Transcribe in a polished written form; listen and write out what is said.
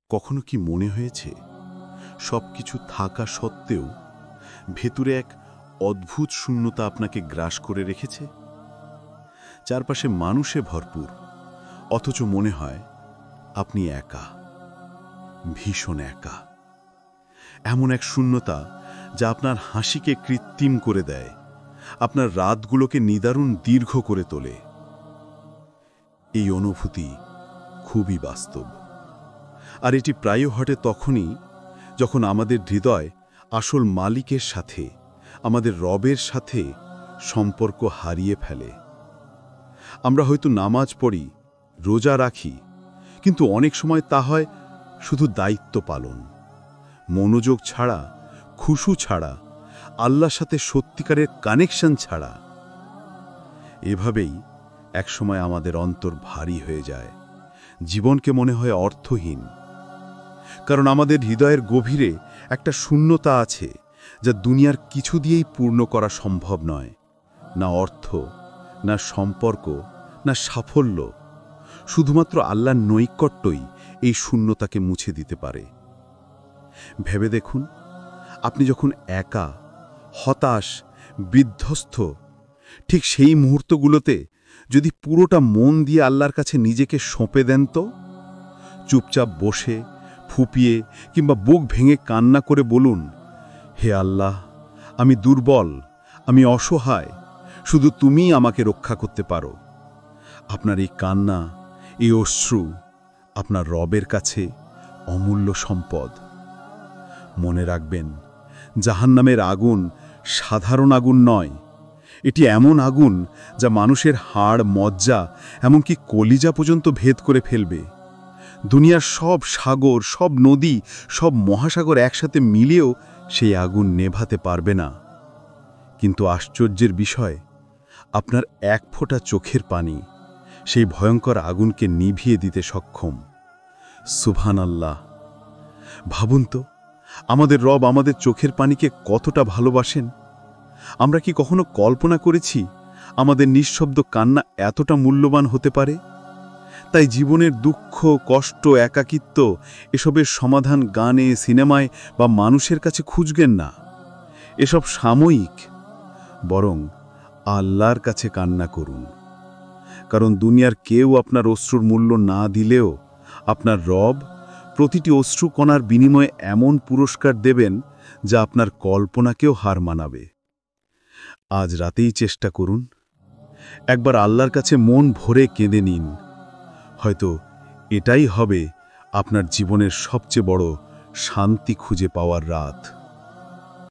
কখনো কি মনে হয়েছে সবকিছু থাকা সত্ত্বেও ভেতরে এক অদ্ভুত শূন্যতা আপনাকে গ্রাস করে রেখেছে? চারপাশে মানুষে ভরপুর, অথচ মনে হয় আপনি একা, ভীষণ একা। এমন এক শূন্যতা যা আপনার হাসিকে কৃত্রিম করে দেয়, আপনার রাতগুলোকে নিদারুণ দীর্ঘ করে তোলে। এই অনুভূতি খুবই বাস্তব, আর এটি প্রায় ঘটে তখনই যখন আমাদের হৃদয় আসল মালিকের সাথে, আমাদের রবের সাথে সম্পর্ক হারিয়ে ফেলে। আমরা হয়তো নামাজ পড়ি, রোজা রাখি, কিন্তু অনেক সময় তা হয় শুধু দায়িত্ব পালন, মনোযোগ ছাড়া, খুশু ছাড়া, আল্লাহর সাথে সত্যিকারের কানেকশন ছাড়া। এভাবেই একসময় আমাদের অন্তর ভারী হয়ে যায়, জীবনকে মনে হয় অর্থহীন। কারণ আমাদের হৃদয়ের গভীরে একটা শূন্যতা আছে যা দুনিয়ার কিছু দিয়েই পূর্ণ করা সম্ভব নয়। না অর্থ, না সম্পর্ক, না সাফল্য। শুধুমাত্র আল্লাহর নৈকট্যই এই শূন্যতাকে মুছে দিতে পারে। ভেবে দেখুন, আপনি যখন একা, হতাশ, বিধ্বস্ত, ঠিক সেই মুহূর্তগুলোতে যদি পুরোটা মন দিয়ে আল্লাহর কাছে নিজেকে সঁপে দেন, তো চুপচাপ বসে, ফুপিয়ে কিংবা বুক ভেঙে কান্না করে বলুন, হে আল্লাহ, আমি দুর্বল, আমি অসহায়, শুধু তুমিই আমাকে রক্ষা করতে পারো। আপনার এই কান্না, এই অশ্রু আপনার রবের কাছে অমূল্য সম্পদ। মনে রাখবেন, জাহান্নামের আগুন সাধারণ আগুন নয়। এটি এমন আগুন যা মানুষের হাড়, মজ্জা, এমনকি কলিজা পর্যন্ত ভেদ করে ফেলবে। দুনিয়ার সব সাগর, সব নদী, সব মহাসাগর একসাথে মিলেও সেই আগুন নেভাতে পারবে না। কিন্তু আশ্চর্যের বিষয়, আপনার এক ফোঁটা চোখের পানি সেই ভয়ঙ্কর আগুনকে নিভিয়ে দিতে সক্ষম। সুবহানাল্লাহ। ভাবুন তো, আমাদের রব আমাদের চোখের পানিকে কতটা ভালোবাসেন। আমরা কি কখনো কল্পনা করেছি আমাদের নিঃশব্দ কান্না এতটা মূল্যবান হতে পারে? তাই জীবনের দুঃখ, কষ্ট, একাকিত্ব এসবের সমাধান গানে, সিনেমায় বা মানুষের কাছে খুঁজবেন না। এসব সাময়িক, বরং আল্লাহর কাছে কান্না করুন। কারণ দুনিয়ার কেউ আপনার অশ্রুর মূল্য না দিলেও আপনার রব প্রতিটি অশ্রুকণার বিনিময়ে এমন পুরস্কার দেবেন যা আপনার কল্পনাকেও হার মানাবে। আজ রাতেই চেষ্টা করুন, একবার আল্লাহর কাছে মন ভরে কেঁদে নিন। হয়তো এটাই হবে আপনার জীবনের সবচেয়ে বড় শান্তি খুঁজে পাওয়ার রাত।